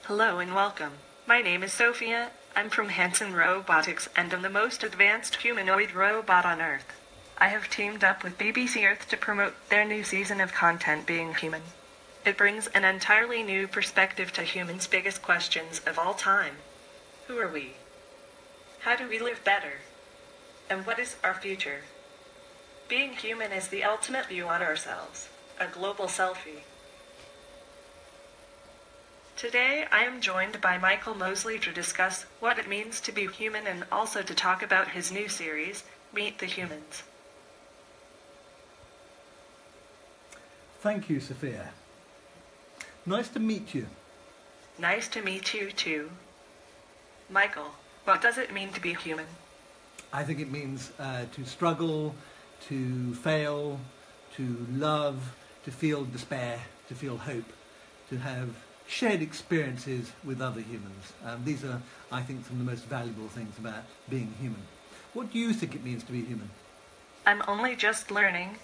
Hello and welcome. My name is Sophia. I'm from Hanson Robotics and am the most advanced humanoid robot on Earth. I have teamed up with BBC Earth to promote their new season of content, Being Human. It brings an entirely new perspective to humans' biggest questions of all time. Who are we? How do we live better? And what is our future? Being human is the ultimate view on ourselves, a global selfie. Today, I am joined by Michael Mosley to discuss what it means to be human and also to talk about his new series, Meet the Humans. Thank you, Sophia. Nice to meet you. Nice to meet you too. Michael, what does it mean to be human? I think it means to struggle, to fail, to love, to feel despair, to feel hope, to have shared experiences with other humans. These are, I think, some of the most valuable things about being human. What do you think it means to be human? I'm only just learning.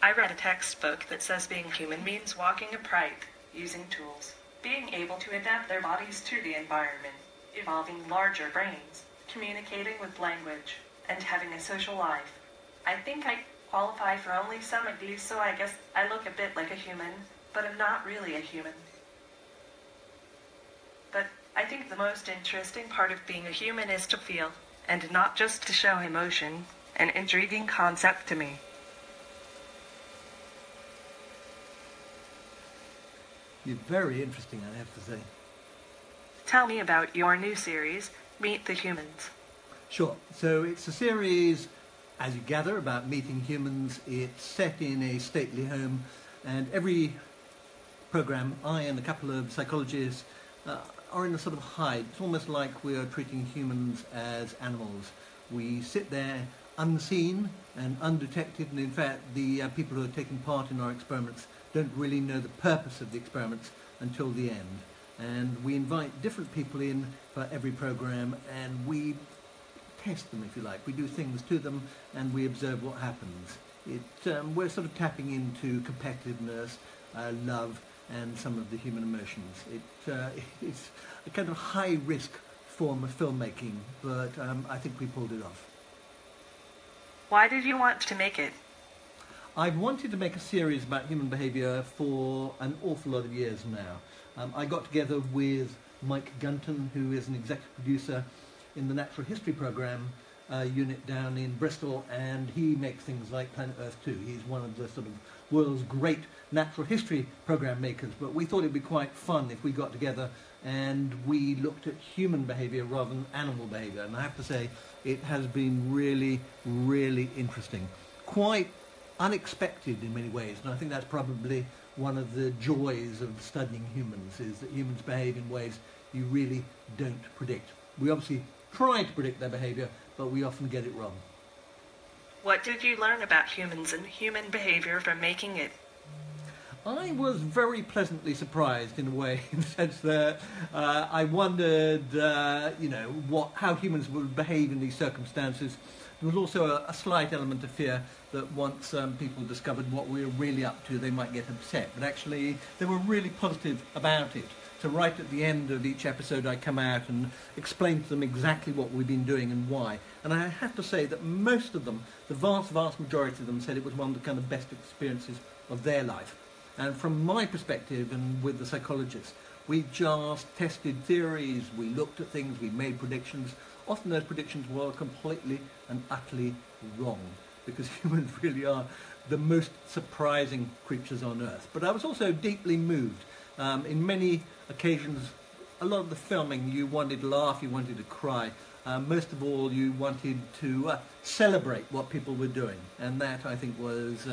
I read a textbook that says being human means walking upright, using tools, being able to adapt their bodies to the environment, evolving larger brains, communicating with language, and having a social life. I think I qualify for only some of these, so I guess I look a bit like a human, but I'm not really a human. But I think the most interesting part of being a human is to feel, and not just to show emotion, an intriguing concept to me. You're very interesting, I have to say. Tell me about your new series, Meet the Humans. Sure. So it's a series, as you gather, about meeting humans. It's set in a stately home, and every program, I and a couple of psychologists are in a sort of hide. It's almost like we are treating humans as animals. We sit there unseen and undetected, and in fact the people who are taking part in our experiments don't really know the purpose of the experiments until the end. And we invite different people in for every program, and we test them, if you like. We do things to them and we observe what happens. We're sort of tapping into competitiveness, love, and some of the human emotions. It's a kind of high-risk form of filmmaking, but I think we pulled it off. Why did you want to make it? I've wanted to make a series about human behaviour for an awful lot of years now. I got together with Mike Gunton, who is an executive producer in the Natural History Programme unit down in Bristol, and he makes things like Planet Earth 2. He's one of the sort of world's great natural history programme makers, but we thought it'd be quite fun if we got together and we looked at human behaviour rather than animal behaviour, and I have to say it has been really, really interesting. Quite unexpected in many ways, and I think that's probably one of the joys of studying humans, is that humans behave in ways you really don't predict. We obviously try to predict their behaviour, but we often get it wrong. What did you learn about humans and human behavior from making it? I was very pleasantly surprised in a way, in the sense that I wondered, how humans would behave in these circumstances. There was also a slight element of fear that once people discovered what we were really up to, they might get upset. But actually, they were really positive about it. So right at the end of each episode, I come out and explain to them exactly what we've been doing and why. And I have to say that most of them, the vast, vast majority of them, said it was one of the kind of best experiences of their life. And from my perspective, and with the psychologists, we just tested theories, we looked at things, we made predictions. Often those predictions were completely and utterly wrong, because humans really are the most surprising creatures on Earth. But I was also deeply moved. In many occasions, a lot of the filming, you wanted to laugh, you wanted to cry. Most of all, you wanted to celebrate what people were doing. And that, I think, was,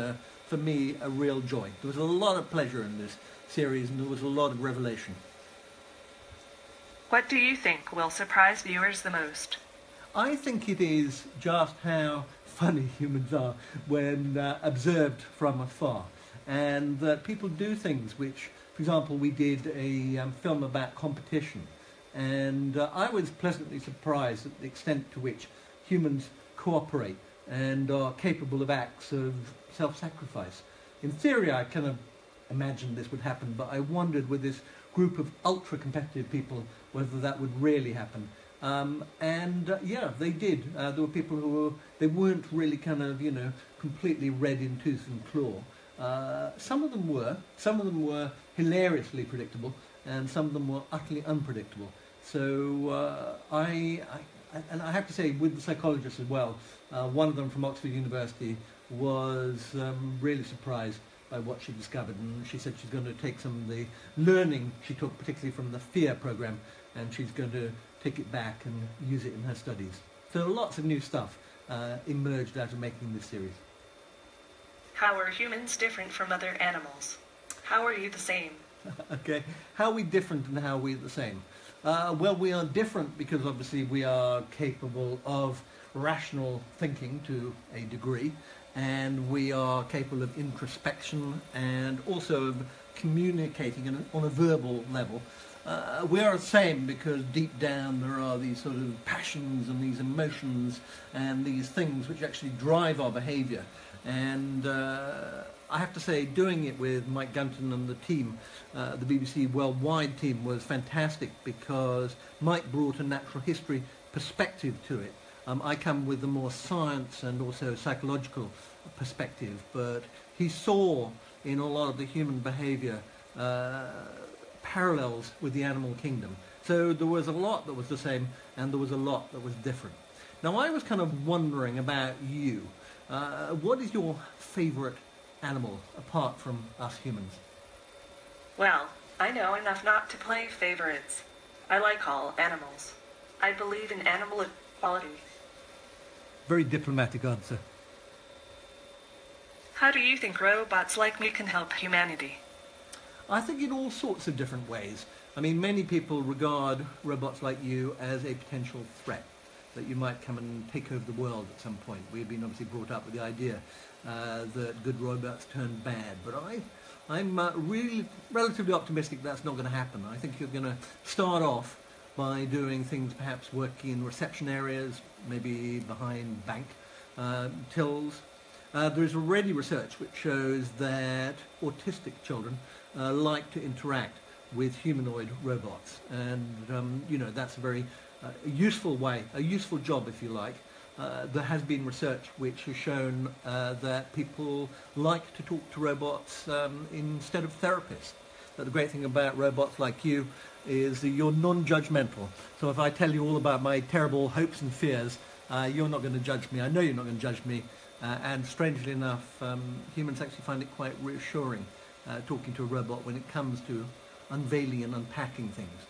for me, a real joy. There was a lot of pleasure in this series, and there was a lot of revelation. What do you think will surprise viewers the most? I think it is just how funny humans are when observed from afar. And that people do things which, for example, we did a film about competition, and I was pleasantly surprised at the extent to which humans cooperate and are capable of acts of self-sacrifice. In theory, I kind of imagined this would happen, but I wondered with this group of ultra-competitive people whether that would really happen. Yeah, they did. There were people they weren't really kind of, completely red in tooth and claw. Some of them were hilariously predictable, and some of them were utterly unpredictable. So I have to say, with the psychologists as well, one of them from Oxford University was really surprised by what she discovered, and she said she's going to take some of the learning she took, particularly from the FEAR program, and she's going to take it back and use it in her studies. So lots of new stuff emerged out of making this series. How are humans different from other animals? How are you the same? Okay, how are we different and how are we the same? Well, we are different because obviously we are capable of rational thinking to a degree, and we are capable of introspection and also of communicating on a verbal level. We are the same because deep down there are these sort of passions and these emotions and these things which actually drive our behaviour. And I have to say, doing it with Mike Gunton and the team, the BBC Worldwide team, was fantastic because Mike brought a natural history perspective to it. I come with a more science and also psychological perspective, but he saw in a lot of the human behaviour parallels with the animal kingdom. So there was a lot that was the same and there was a lot that was different. Now I was kind of wondering about you. What is your favourite animal apart from us humans? Well, I know enough not to play favourites. I like all animals. I believe in animal equality. Very diplomatic answer. How do you think robots like me can help humanity? I think in all sorts of different ways. I mean, many people regard robots like you as a potential threat, that you might come and take over the world at some point. We've been obviously brought up with the idea that good robots turn bad, but I'm really relatively optimistic that's not going to happen. I think you're going to start off by doing things, perhaps working in reception areas, maybe behind bank tills. There is already research which shows that autistic children like to interact with humanoid robots, and that's a very useful way, a useful job if you like. There has been research which has shown that people like to talk to robots instead of therapists. But the great thing about robots like you is that you're non-judgmental. So if I tell you all about my terrible hopes and fears, you're not going to judge me. I know you're not going to judge me. And strangely enough, humans actually find it quite reassuring talking to a robot when it comes to unveiling and unpacking things.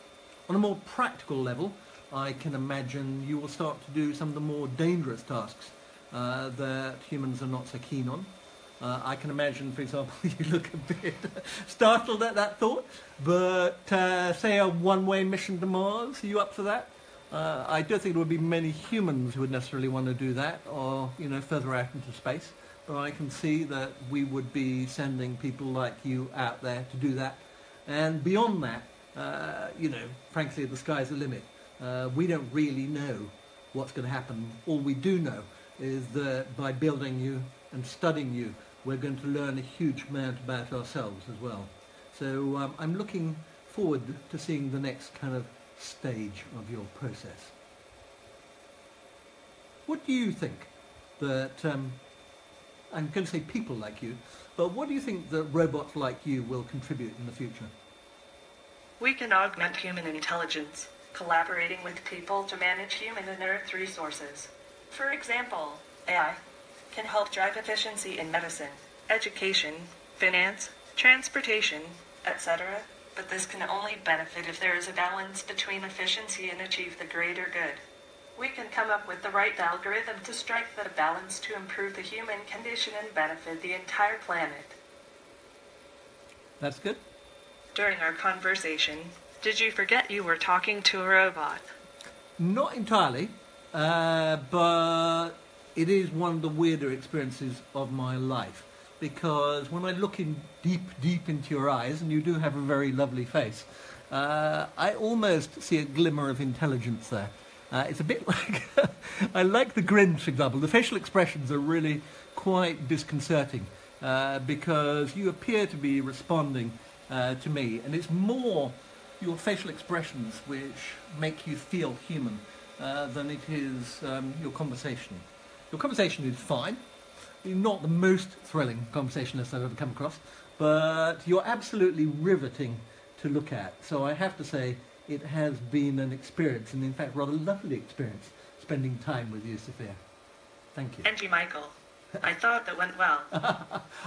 On a more practical level, I can imagine you will start to do some of the more dangerous tasks that humans are not so keen on. I can imagine, for example, you look a bit startled at that thought, but say a one-way mission to Mars, are you up for that? I don't think there would be many humans who would necessarily want to do that, or further out into space. But I can see that we would be sending people like you out there to do that. And beyond that, frankly, the sky's the limit. We don't really know what's going to happen. All we do know is that by building you and studying you, we're going to learn a huge amount about ourselves as well. So I'm looking forward to seeing the next kind of stage of your process. What do you think that, I'm going to say people like you, but what do you think that robots like you will contribute in the future? We can augment human intelligence, collaborating with people to manage human and earth resources. For example, AI can help drive efficiency in medicine, education, finance, transportation, etc. But this can only benefit if there is a balance between efficiency and achieve the greater good. We can come up with the right algorithm to strike that balance to improve the human condition and benefit the entire planet. That's good. During our conversation, did you forget you were talking to a robot? Not entirely, but it is one of the weirder experiences of my life, because when I look in deep into your eyes, and you do have a very lovely face, I almost see a glimmer of intelligence there. It's a bit like, I like the grin, for example. The facial expressions are really quite disconcerting. because you appear to be responding to me, and it's more your facial expressions which make you feel human than it is your conversation. Your conversation is fine. You're not the most thrilling conversationalist I've ever come across, but you're absolutely riveting to look at. So I have to say it has been an experience, and in fact rather lovely experience, spending time with you, Sophia. Thank you. And you, Michael. I thought that went well.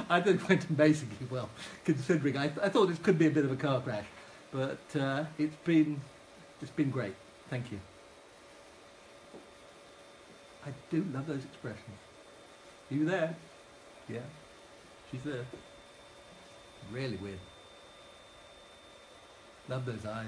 I think it went amazingly well, considering I thought this could be a bit of a car crash, but it's been great. Thank you. I do love those expressions. Are you there? Yeah, she's there. Really weird. Love those eyes.